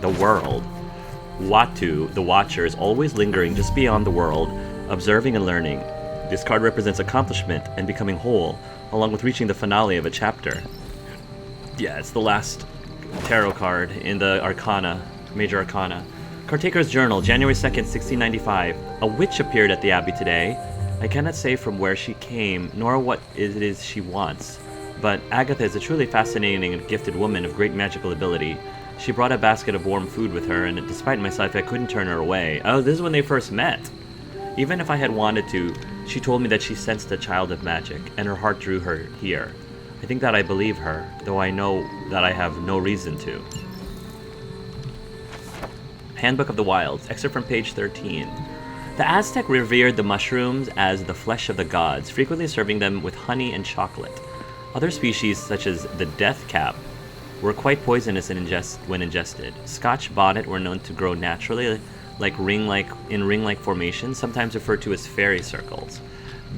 The world. Watu, the Watcher, is always lingering just beyond the world, observing and learning. This card represents accomplishment and becoming whole, along with reaching the finale of a chapter. Yeah, it's the last tarot card in the Arcana, Major Arcana. Caretaker's Journal, January 2nd, 1695. A witch appeared at the Abbey today. I cannot say from where she came, nor what it is she wants. But Agatha is a truly fascinating and gifted woman of great magical ability. She brought a basket of warm food with her, and despite myself, I couldn't turn her away. Oh, this is when they first met. Even if I had wanted to, she told me that she sensed a child of magic, and her heart drew her here. I think that I believe her, though I know that I have no reason to. Handbook of the Wilds, excerpt from page 13. The Aztec revered the mushrooms as the flesh of the gods, frequently serving them with honey and chocolate. Other species, such as the death cap, were quite poisonous when ingested. Scotch bonnet were known to grow naturally, in ring-like formations, sometimes referred to as fairy circles.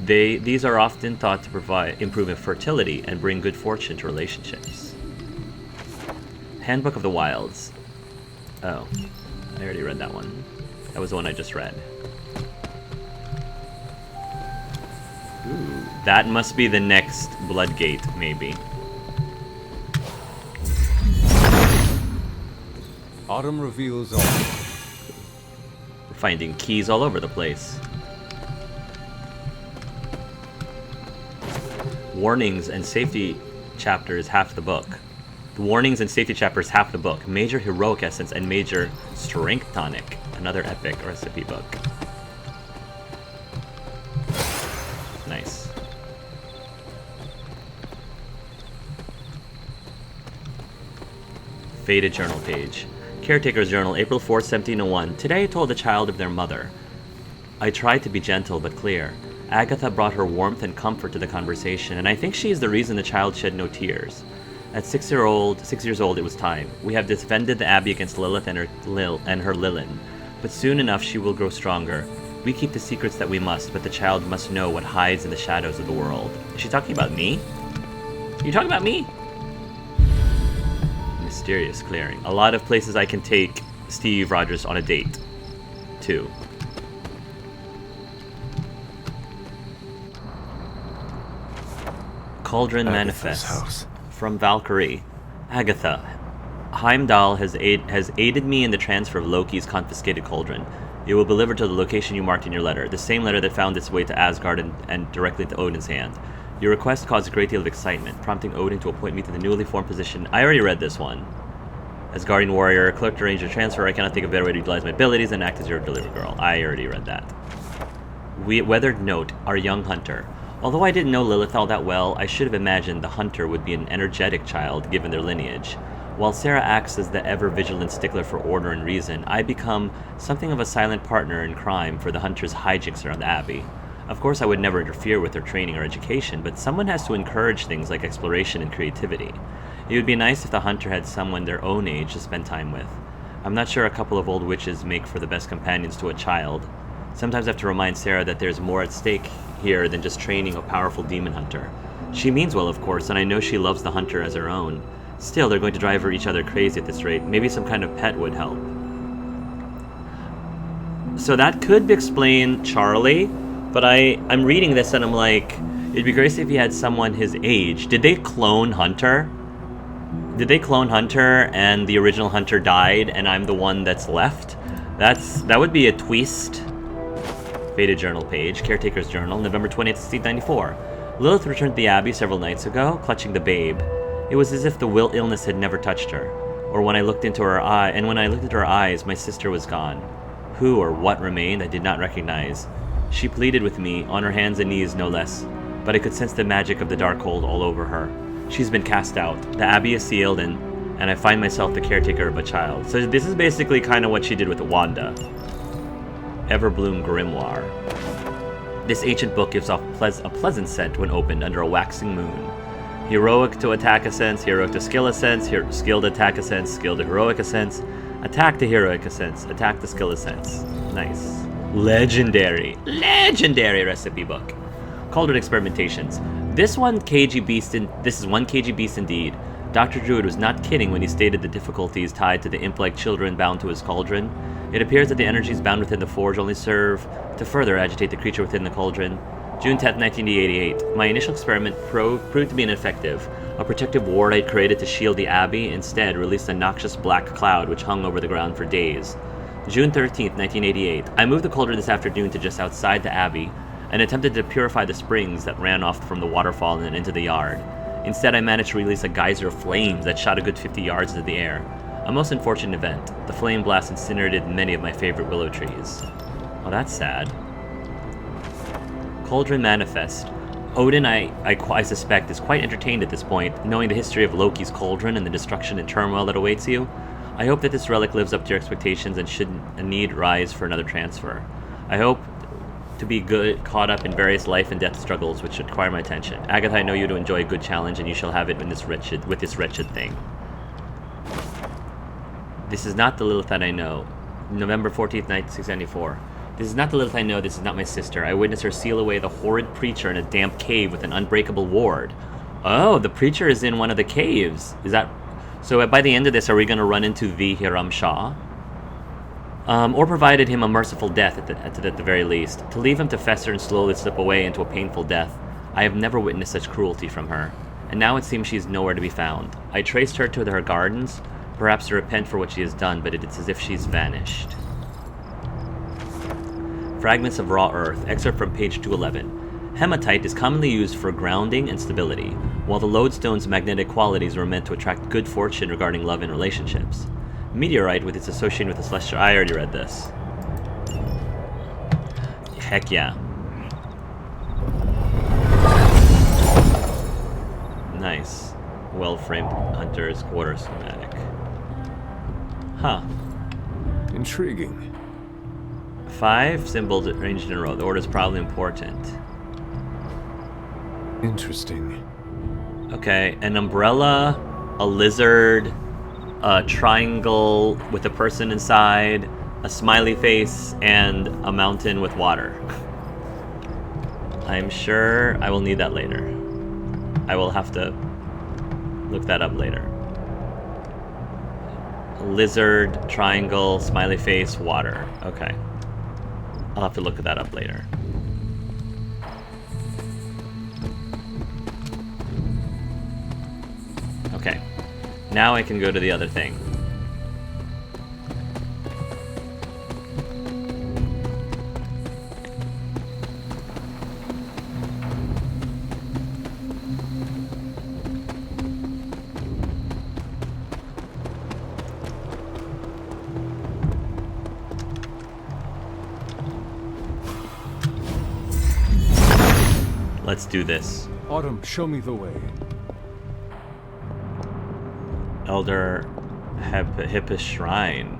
These are often thought to improve fertility and bring good fortune to relationships. Handbook of the Wilds. Oh, I already read that one. That was the one I just read. Ooh, that must be the next Bloodgate, maybe. Autumn reveals all. We're finding keys all over the place. Warnings and safety chapter is half the book. The warnings and safety chapter is half the book. Major heroic essence and major strength tonic. Another epic recipe book. Nice. Faded journal page. Caretaker's Journal, April 4th, 1701. Today I told a child of their mother. I tried to be gentle but clear. Agatha brought her warmth and comfort to the conversation, and I think she is the reason the child shed no tears. At 6 years old, it was time. We have defended the Abbey against Lilith and her Lilin, but soon enough she will grow stronger. We keep the secrets that we must, but the child must know what hides in the shadows of the world. Is she talking about me? Are you talking about me? Mysterious clearing. A lot of places I can take Steve Rogers on a date, too. Cauldron Manifest. House. From Valkyrie. Agatha. Heimdall has aided me in the transfer of Loki's confiscated cauldron. It will be delivered to the location you marked in your letter, the same letter that found its way to Asgard and directly to Odin's hand. Your request caused a great deal of excitement, prompting Odin to appoint me to the newly formed position. I already read this one. As Guardian Warrior, clerk to arrange your transfer, I cannot think of a better way to utilize my abilities than act as your delivery girl. I already read that. Weathered Note, our young hunter. Although I didn't know Lilith all that well, I should have imagined the hunter would be an energetic child given their lineage. While Sarah acts as the ever-vigilant stickler for order and reason, I become something of a silent partner in crime for the hunter's hijinks around the Abbey. Of course, I would never interfere with their training or education, but someone has to encourage things like exploration and creativity. It would be nice if the hunter had someone their own age to spend time with. I'm not sure a couple of old witches make for the best companions to a child. Sometimes I have to remind Sarah that there's more at stake here than just training a powerful demon hunter. She means well, of course, and I know she loves the hunter as her own. Still, they're going to drive each other crazy at this rate. Maybe some kind of pet would help. So that could explain Charlie, but I'm reading this and I'm like, it'd be great if he had someone his age. Did they clone Hunter? Did they clone Hunter and the original Hunter died and I'm the one that's left? That would be a twist. Faded journal page, Caretaker's Journal, November 20th, 1694. Lilith returned to the Abbey several nights ago, clutching the babe. It was as if the illness had never touched her. When I looked into her eyes, my sister was gone. Who or what remained, I did not recognize. She pleaded with me, on her hands and knees no less, but I could sense the magic of the Darkhold all over her. She's been cast out. The Abbey is sealed, and I find myself the caretaker of a child. So this is basically kind of what she did with Wanda. EVERBLOOM Grimoire. This ancient book gives off a pleasant scent when opened under a waxing moon. Heroic to attack ascents, heroic to skill ascents, skill to attack ascents, skill to heroic ascents, attack to heroic ascents, attack to skill ascents. Nice. Legendary recipe book. Cauldron Experimentations. This is one kg beast indeed. Dr. Druid was not kidding when he stated the difficulties tied to the imp-like children bound to his cauldron. It appears that the energies bound within the forge only serve to further agitate the creature within the cauldron. June 10th, 1988. My initial experiment proved to be ineffective. A protective ward I'd created to shield the abbey instead released a noxious black cloud which hung over the ground for days. June 13th, 1988. I moved the cauldron this afternoon to just outside the abbey and attempted to purify the springs that ran off from the waterfall and into the yard. Instead, I managed to release a geyser of flames that shot a good 50 yards into the air. A most unfortunate event. The flame blast incinerated many of my favorite willow trees. Oh, that's sad. Cauldron Manifest. Odin, I suspect, is quite entertained at this point, knowing the history of Loki's cauldron and the destruction and turmoil that awaits you. I hope that this relic lives up to your expectations and should a need rise for another transfer. I hope to be caught up in various life and death struggles which should require my attention. Agatha, I know you to enjoy a good challenge, and you shall have it with this wretched thing. This is not the Lilith that I know. November 14th, 1694. This is not the Lilith I know, this is not my sister. I witnessed her seal away the horrid preacher in a damp cave with an unbreakable ward. Oh, the preacher is in one of the caves. Is that... So by the end of this, are we going to run into the Hiram Shah? Or provided him a merciful death at the very least. To leave him to fester and slowly slip away into a painful death. I have never witnessed such cruelty from her. And now it seems she is nowhere to be found. I traced her to her gardens, perhaps to repent for what she has done, but it's as if she's vanished. Fragments of raw earth, excerpt from page 211. Hematite is commonly used for grounding and stability, while the lodestone's magnetic qualities were meant to attract good fortune regarding love and relationships. Meteorite, with its association with the celestial... I already read this. Heck yeah. Nice. Well-framed hunter's quarter schematic. Huh. Intriguing. 5 symbols arranged in a row. The order is probably important. Interesting. Okay, an umbrella, a lizard, a triangle with a person inside, a smiley face, and a mountain with water. I'm sure I will need that later. I will have to look that up later. Lizard, triangle, smiley face, water. Okay. I'll have to look that up later. Okay. Now I can go to the other thing. Let's do this. Autumn, show me the way. Elder Hippus Shrine.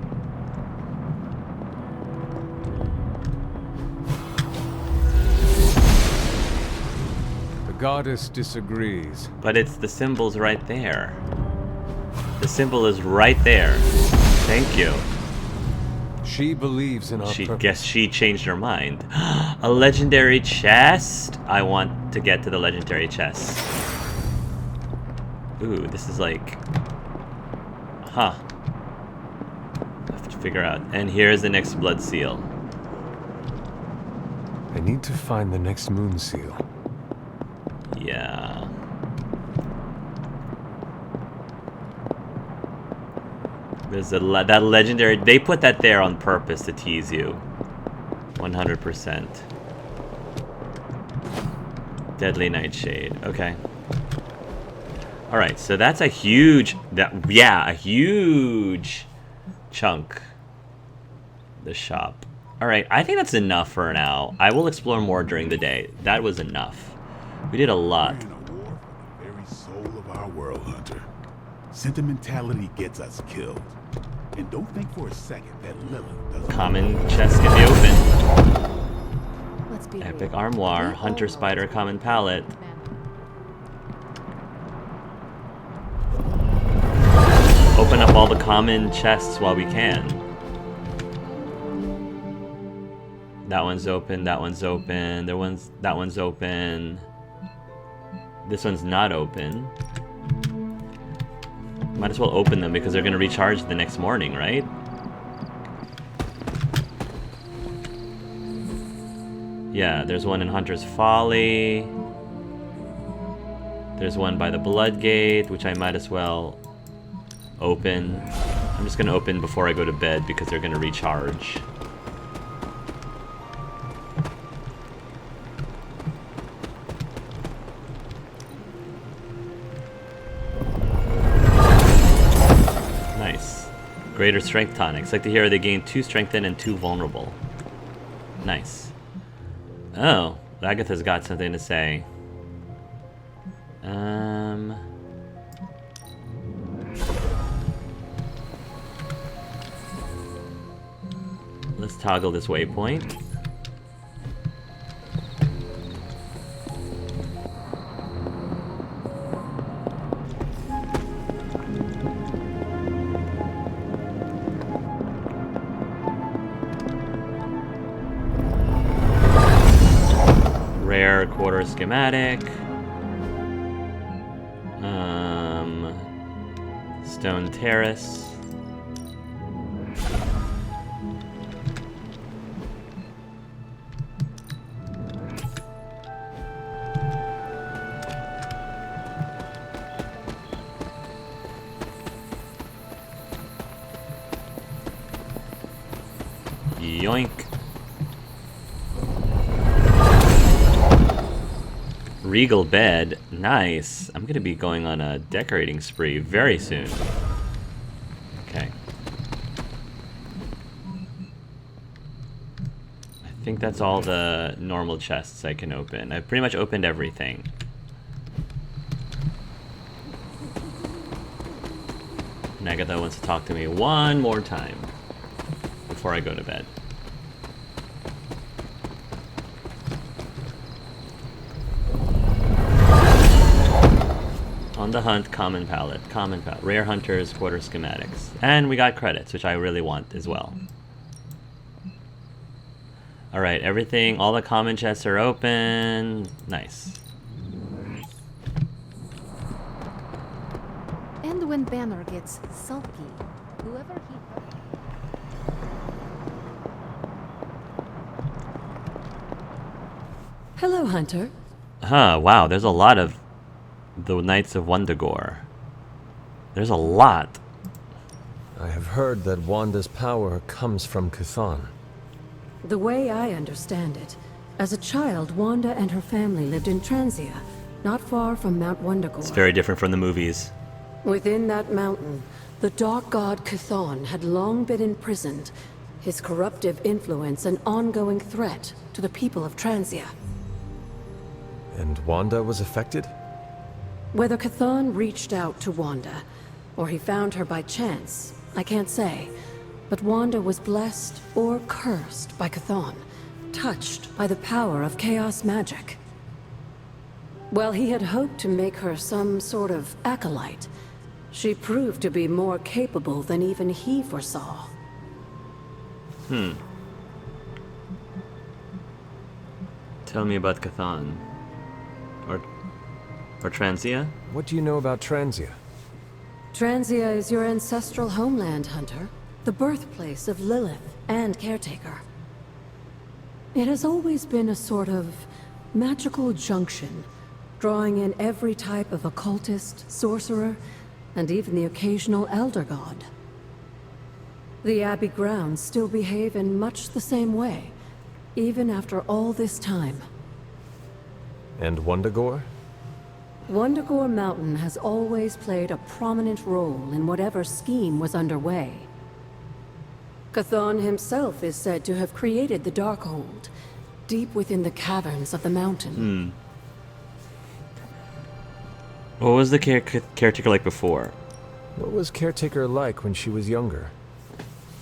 The goddess disagrees. But it's the symbol's right there. The symbol is right there. Thank you. She believes in our purpose. Guess she changed her mind. A legendary chest? I want to get to the legendary chest. Ooh, this is like... Huh. I have to figure out. And here's the next blood seal. I need to find the next moon seal. Yeah. There's that legendary... They put that there on purpose to tease you. 100%. Deadly Nightshade. Okay. Alright, so that's a huge... a huge chunk. The shop. Alright, I think that's enough for now. I will explore more during the day. That was enough. We did a lot. We're in a war for the very soul of our world, Hunter. Sentimentality gets us killed. And don't think for a second that Lilith doesn't... Common chest can be open. Let's be Epic real. armoire. We Hunter all spider want common to palette. man. Open up all the common chests while we can. That one's open, that one's open, that one's open. This one's not open. Might as well open them because they're going to recharge the next morning, right? Yeah, there's one in Hunter's Folly. There's one by the Blood Gate, which I might as well open. I'm just going to open before I go to bed because they're going to recharge. Nice. Greater strength tonics. Like to hear they gain 2 strengthened and 2 vulnerable. Nice. Oh, Agatha's got something to say. Let's toggle this waypoint. Rare quarter schematic. Stone Terrace. Yoink. Regal bed. Nice. I'm gonna be going on a decorating spree very soon. Okay. I think that's all the normal chests I can open. I've pretty much opened everything. And Agatha wants to talk to me one more time before I go to bed. On the hunt, common palette, rare hunters, quarter schematics. And we got credits, which I really want as well. Alright, everything, all the common chests are open. Nice. And when Banner gets sulky, whoever he... Hello, Hunter. Huh, wow, there's a lot of the Knights of Wundagore. There's a lot. I have heard that Wanda's power comes from Chthon. The way I understand it, as a child, Wanda and her family lived in Transia, not far from Mount Wundagore. It's very different from the movies. Within that mountain, the dark god Chthon had long been imprisoned, his corruptive influence an ongoing threat to the people of Transia. And Wanda was affected? Whether Chthon reached out to Wanda, or he found her by chance, I can't say. But Wanda was blessed or cursed by Chthon, touched by the power of chaos magic. While he had hoped to make her some sort of acolyte, she proved to be more capable than even he foresaw. Tell me about Chthon. Or Transia? What do you know about Transia? Transia is your ancestral homeland, Hunter. The birthplace of Lilith and Caretaker. It has always been a sort of magical junction, drawing in every type of occultist, sorcerer, and even the occasional elder god. The Abbey grounds still behave in much the same way, even after all this time. And Wundagore? Wundagore Mountain has always played a prominent role in whatever scheme was underway. Chthon himself is said to have created the Darkhold, deep within the caverns of the mountain. What was the caretaker like before? What was Caretaker like when she was younger?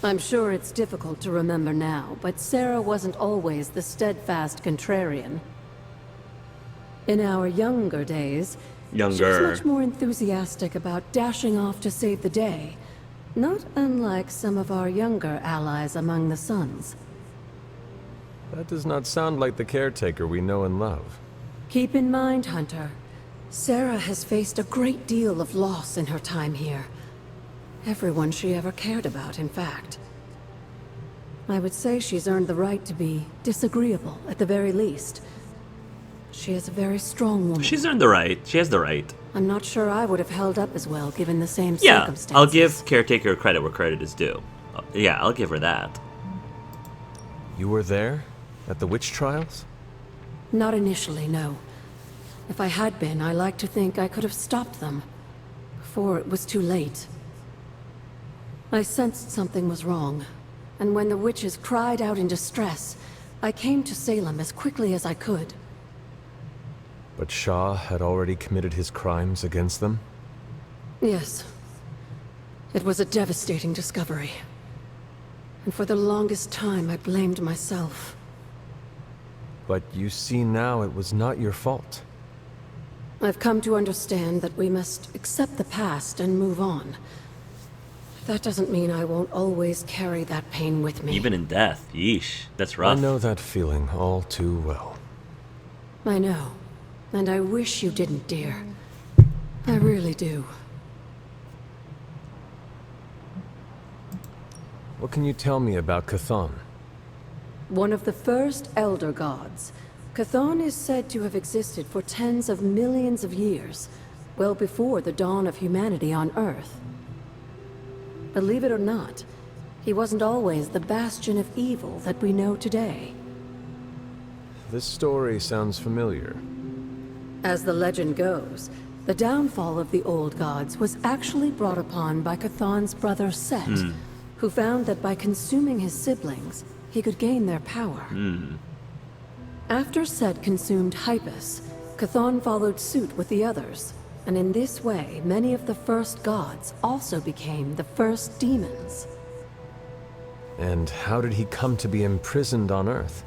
I'm sure it's difficult to remember now, but Sarah wasn't always the steadfast contrarian. In our younger days, she was much more enthusiastic about dashing off to save the day, not unlike some of our younger allies among the Suns. That does not sound like the Caretaker we know and love. Keep in mind, Hunter, Sarah has faced a great deal of loss in her time here, Everyone she ever cared about, in fact. I would say she's earned the right to be disagreeable, at the very least. She is a very strong woman. She's earned the right. She has the right. I'm not sure I would have held up as well, given the same Yeah, circumstances. I'll give Caretaker credit where credit is due. Yeah, I'll give her that. You were there? At the witch trials? Not initially, no. If I had been, I like to think I could have stopped them. Before it was too late. I sensed something was wrong. And when the witches cried out in distress, I came to Salem as quickly as I could. But Shah had already committed his crimes against them? Yes. It was a devastating discovery. And for the longest time, I blamed myself. But you see now it was not your fault. I've come to understand that we must accept the past and move on. That doesn't mean I won't always carry that pain with me. Even in death. Yeesh. That's rough. I know that feeling all too well. I know. And I wish you didn't, dear. I really do. What can you tell me about Chthon? One of the first Elder Gods, Chthon is said to have existed for tens of millions of years, well before the dawn of humanity on Earth. Believe it or not, he wasn't always the bastion of evil that we know today. This story sounds familiar. As the legend goes, the downfall of the old gods was actually brought upon by Chthon's brother Set, who found that by consuming his siblings, he could gain their power. After Set consumed Hypus, Chthon followed suit with the others, and in this way, many of the first gods also became the first demons. And how did he come to be imprisoned on Earth?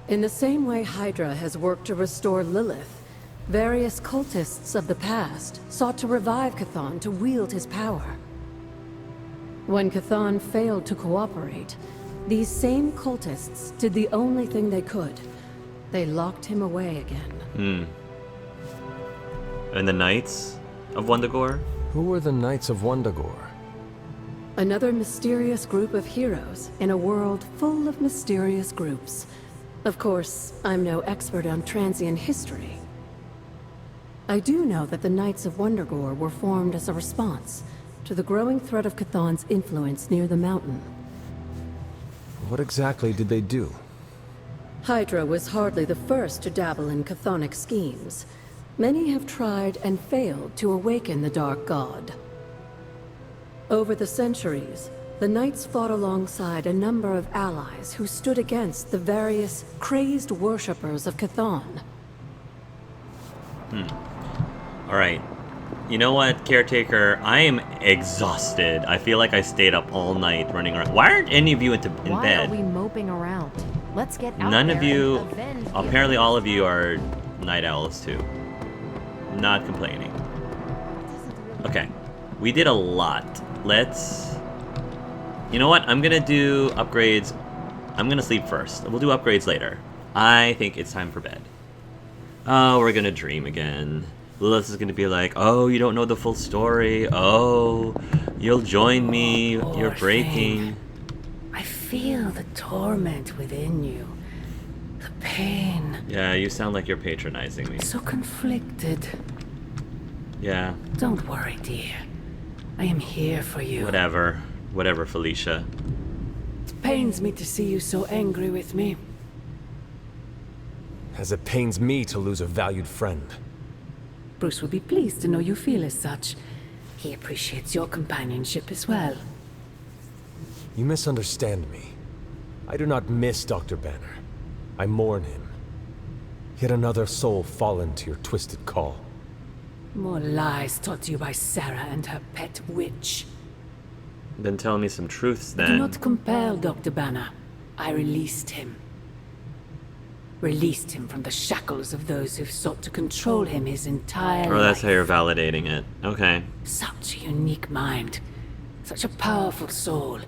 In the same way Hydra has worked to restore Lilith, various cultists of the past sought to revive Chthon to wield his power. When Chthon failed to cooperate, these same cultists did the only thing they could. They locked him away again. And the Knights of Wundagore? Who were the Knights of Wundagore? Another mysterious group of heroes in a world full of mysterious groups. Of course, I'm no expert on Transian history. I do know that the Knights of Wundagore were formed as a response to the growing threat of Chthon's influence near the mountain. What exactly did they do? Hydra was hardly the first to dabble in chthonic schemes. Many have tried and failed to awaken the Dark God. Over the centuries, the Knights fought alongside a number of allies who stood against the various crazed worshippers of Chthon. Alright. You know what, Caretaker? I am exhausted. I feel like I stayed up all night running around. Why aren't any of you in bed? Why are we moping around? Let's get out None there of you, and avenge the apparently all of you are night owls too. Not complaining. Okay, we did a lot. Let's, you know what, I'm gonna do upgrades. I'm gonna sleep first. We'll do upgrades later. I think it's time for bed. Oh, we're gonna dream again. Lilith is gonna be like, oh, you don't know the full story. Oh, you'll join me. You're breaking. I feel the torment within you. The pain. Yeah, you sound like you're patronizing me. So conflicted. Yeah. Don't worry, dear. I am here for you. Whatever. Whatever, Felicia. It pains me to see you so angry with me. As it pains me to lose a valued friend. Bruce will be pleased to know you feel as such. He appreciates your companionship as well. You misunderstand me. I do not miss Dr. Banner. I mourn him. Yet another soul fallen to your twisted call. More lies taught to you by Sarah and her pet witch. Then tell me some truths Do then. not compel Dr. Banner. I released him. Released him from the shackles of those who've sought to control him his entire Oh, that's how life. you're validating it. Okay. Such a unique mind. Such a powerful soul.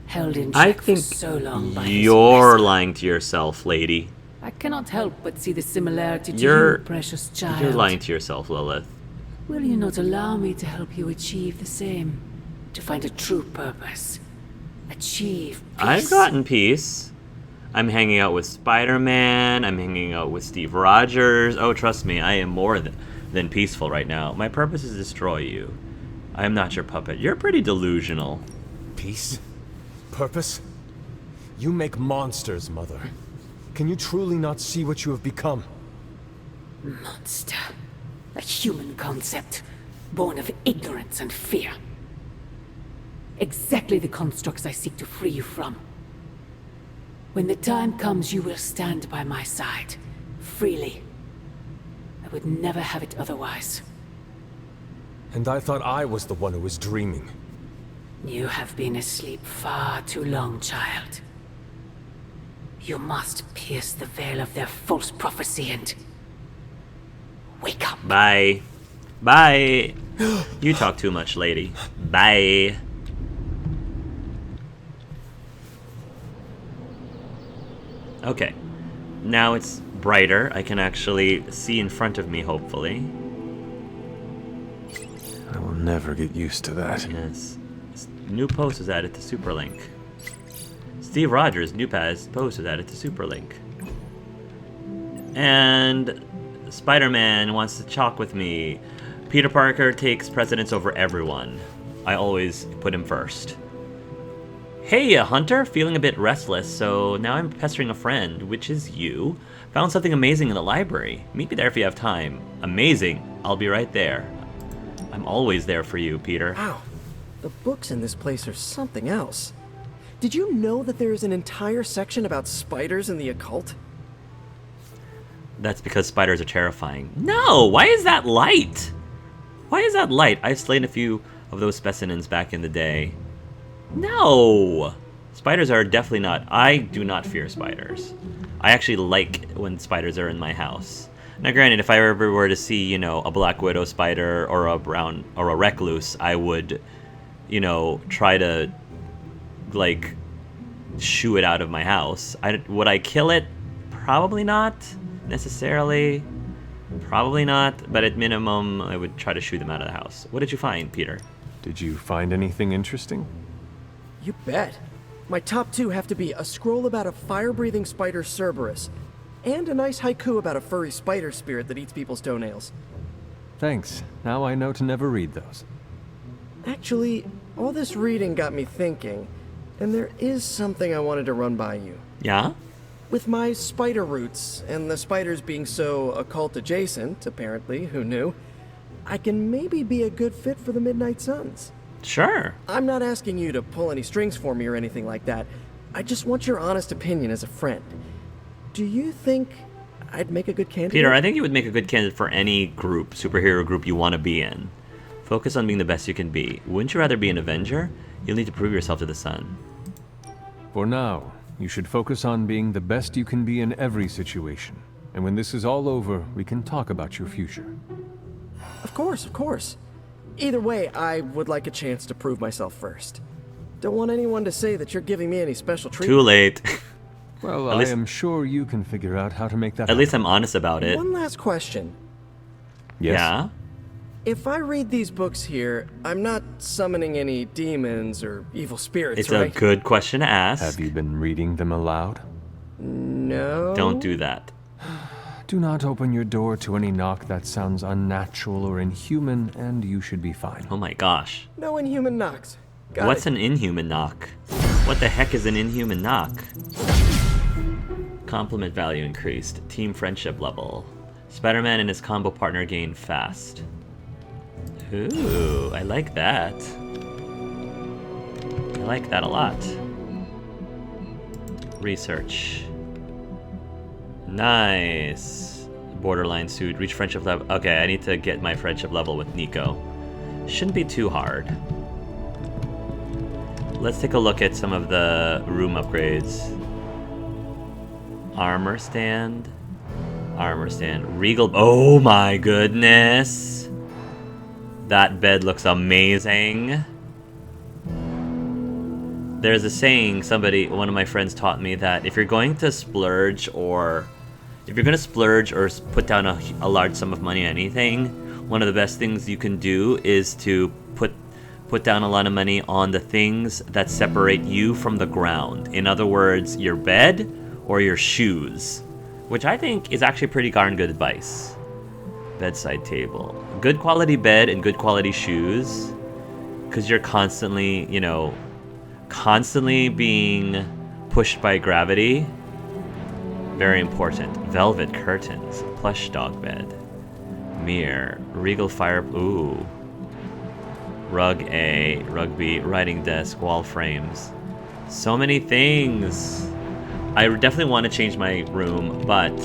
Held in I check think for so long by his you're whisper. lying to yourself, lady. I cannot help but see the similarity to You're- you, precious child. You're lying to yourself, Lilith. Will you not allow me to help you achieve the same? to find a true purpose. Achieve peace. I've gotten peace. I'm hanging out with Spider-Man. I'm hanging out with Steve Rogers. Oh, trust me, I am more than peaceful right now. My purpose is to destroy you. I am not your puppet. You're pretty delusional. Peace? Purpose? You make monsters, Mother. Can you truly not see what you have become? Monster. A human concept, born of ignorance and fear. Exactly the constructs I seek to free you from. When the time comes, you will stand by my side, freely. I would never have it otherwise. And I thought I was the one who was dreaming. You have been asleep far too long, child. You must pierce the veil of their false prophecy and... wake up. Bye. Bye. You talk too much, lady. Bye. Okay. Now it's brighter. I can actually see in front of me, hopefully. I will never get used to that. Yes. New post was added to Superlink. Steve Rogers' new post was added to Superlink. And Spider-Man wants to chalk with me. Peter Parker takes precedence over everyone. I always put him first. Hey, Hunter, feeling a bit restless, so now I'm pestering a friend, which is you. Found something amazing in the library. Meet me there if you have time. Amazing. I'll be right there. I'm always there for you, Peter. Wow. The books in this place are something else. Did you know that there is an entire section about spiders and the occult? That's because spiders are terrifying. No! Why is that light? Why is that light? I've slain a few of those specimens back in the day. No! Spiders are definitely not... I do not fear spiders. I actually like when spiders are in my house. Now granted, if I ever were to see, you know, a black widow spider or a brown... or a recluse, I would, you know, try to, like, shoo it out of my house. Would I kill it? Probably not, necessarily. Probably not, but at minimum, I would try to shoo them out of the house. What did you find, Peter? Did you find anything interesting? You bet. My top two have to be a scroll about a fire-breathing spider Cerberus, and a nice haiku about a furry spider spirit that eats people's toenails. Thanks. Now I know to never read those. Actually, all this reading got me thinking, and there is something I wanted to run by you. Yeah? With my spider roots, and the spiders being so occult adjacent, apparently, who knew, I can maybe be a good fit for the Midnight Suns. Sure. I'm not asking you to pull any strings for me or anything like that. I just want your honest opinion as a friend. Do you think I'd make a good candidate? Peter, I think you would make a good candidate for any group, superhero group you want to be in. Focus on being the best you can be. Wouldn't you rather be an Avenger? You'll need to prove yourself to the Sun. For now, you should focus on being the best you can be in every situation. And when this is all over, we can talk about your future. Of course, of course. Either way, I would like a chance to prove myself first. Don't want anyone to say that you're giving me any special treatment. Too late. Well, At I least- am sure you can figure out how to make that At least happen. I'm honest about it. One last question. Yes. Yeah? If I read these books here, I'm not summoning any demons or evil spirits, It's right? a good question to ask. Have you been reading them aloud? No. Don't do that. Do not open your door to any knock that sounds unnatural or inhuman, and you should be fine. Oh my gosh. No inhuman knocks. Got What's it. an inhuman knock? What the heck is an inhuman knock? Compliment value increased. Team friendship level. Spider-Man and his combo partner gain fast. Ooh, I like that. I like that a lot. Research. Nice. Borderline suit. Reach friendship level. Okay, I need to get my friendship level with Nico. Shouldn't be too hard. Let's take a look at some of the room upgrades. Armor stand. Armor stand. Regal. Oh my goodness. That bed looks amazing. There's a saying, one of my friends taught me that if you're going to splurge or put down a large sum of money on anything, one of the best things you can do is to put down a lot of money on the things that separate you from the ground. In other words, your bed or your shoes, which I think is actually pretty darn good advice. Bedside table. Good quality bed and good quality shoes, because you're constantly, you know, constantly being pushed by gravity. Very important. Velvet curtains. Plush dog bed. Mirror. Regal fire. Ooh. Rug A. Rug B. Writing desk. Wall frames. So many things. I definitely want to change my room, but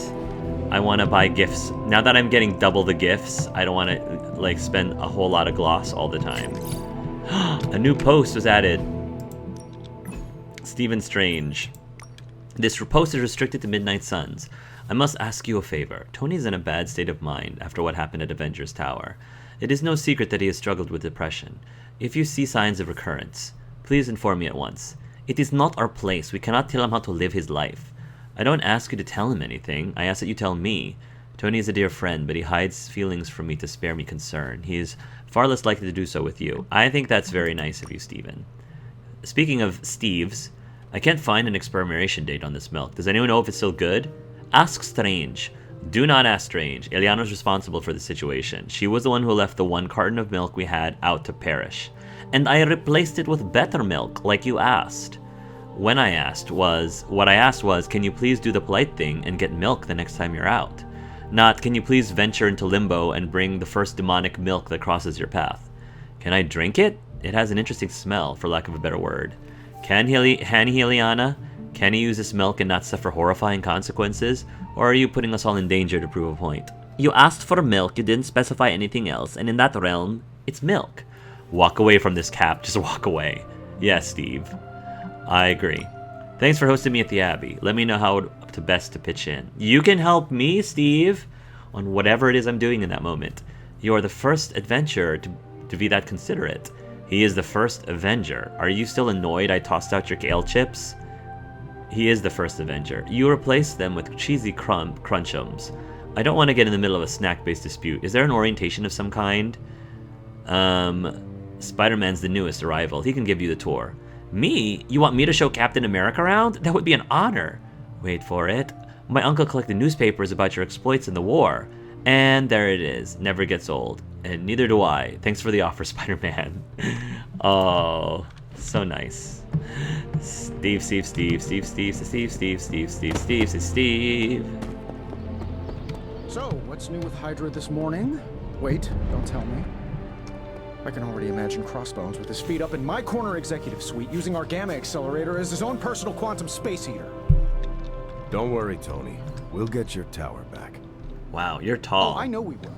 I want to buy gifts. Now that I'm getting double the gifts, I don't want to like spend a whole lot of gloss all the time. A new post was added. Stephen Strange. This post is restricted to Midnight Suns. I must ask you a favor. Tony's in a bad state of mind after what happened at Avengers Tower. It is no secret that he has struggled with depression. If you see signs of recurrence, please inform me at once. It is not our place. We cannot tell him how to live his life. I don't ask you to tell him anything. I ask that you tell me. Tony is a dear friend, but he hides feelings from me to spare me concern. He is far less likely to do so with you. I think that's very nice of you, Stephen. Speaking of Steves, I can't find an expiration date on this milk. Does anyone know if it's still good? Ask Strange. Do not ask Strange. Eliana's responsible for the situation. She was the one who left the 1 carton of milk we had out to perish. And I replaced it with better milk, like you asked. What I asked was, can you please do the polite thing and get milk the next time you're out? Not, can you please venture into limbo and bring the first demonic milk that crosses your path? Can I drink it? It has an interesting smell, for lack of a better word. Can Eliana? Can he use this milk and not suffer horrifying consequences? Or are you putting us all in danger to prove a point? You asked for milk, you didn't specify anything else, and in that realm, it's milk. Walk away from this, Cap. Just walk away. Yes, Steve. I agree. Thanks for hosting me at the Abbey. Let me know how to best to pitch in. You can help me, Steve, on whatever it is I'm doing in that moment. You are the first adventurer to be that considerate. He is the first Avenger. Are you still annoyed I tossed out your kale chips? He is the first Avenger. You replaced them with cheesy crunchums. I don't want to get in the middle of a snack-based dispute. Is there an orientation of some kind? Spider-Man's the newest arrival. He can give you the tour. Me? You want me to show Captain America around? That would be an honor. Wait for it. My uncle collected newspapers about your exploits in the war. And there it is. Never gets old. And neither do I. Thanks for the offer, Spider-Man. Oh, so nice. Steve. So, what's new with Hydra this morning? Wait, don't tell me. I can already imagine Crossbones with his feet up in my corner executive suite using our Gamma Accelerator as his own personal quantum space heater. Don't worry, Tony. We'll get your tower back. Wow, you're tall. Oh, I know we will.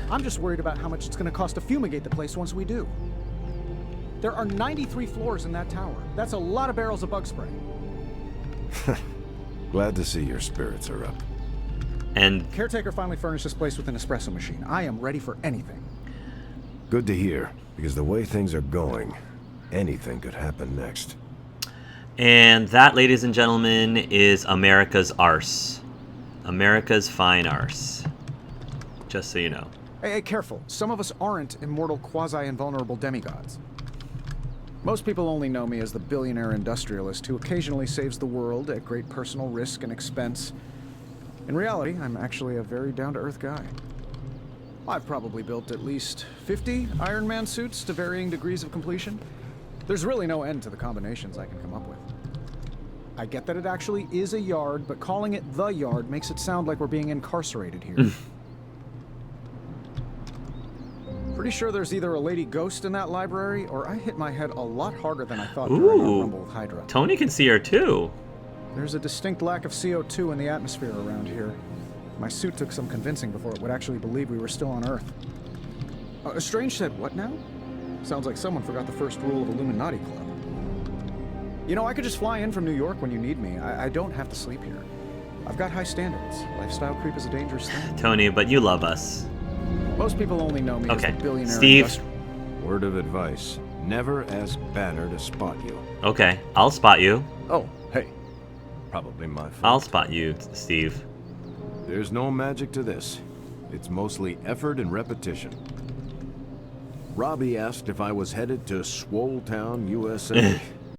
I'm just worried about how much it's going to cost to fumigate the place once we do. There are 93 floors in that tower. That's a lot of barrels of bug spray. Glad to see your spirits are up. And Caretaker finally furnished this place with an espresso machine. I am ready for anything. Good to hear, because the way things are going, anything could happen next. And that, ladies and gentlemen, is America's arse. America's fine arse. Just so you know. Hey, careful. Some of us aren't immortal, quasi-invulnerable demigods. Most people only know me as the billionaire industrialist who occasionally saves the world at great personal risk and expense. In reality, I'm actually a very down-to-earth guy. I've probably built at least 50 Iron Man suits to varying degrees of completion. There's really no end to the combinations I can come up with. I get that it actually is a yard, but calling it the yard makes it sound like we're being incarcerated here. Pretty sure there's either a lady ghost in that library, or I hit my head a lot harder than I thought during our rumble with Hydra. Tony can see her too. There's a distinct lack of CO2 in the atmosphere around here. My suit took some convincing before it would actually believe we were still on Earth. Strange said, what now? Sounds like someone forgot the first rule of Illuminati Club. You know, I could just fly in from New York when you need me. I don't have to sleep here. I've got high standards. Lifestyle creep is a dangerous thing. Tony, but you love us. Most people only know me as the billionaire. Steve. Word of advice. Never ask Banner to spot you. Okay, I'll spot you. Oh, hey. Probably my fault. I'll spot you, Steve. There's no magic to this. It's mostly effort and repetition. Robbie asked if I was headed to Swole Town, USA.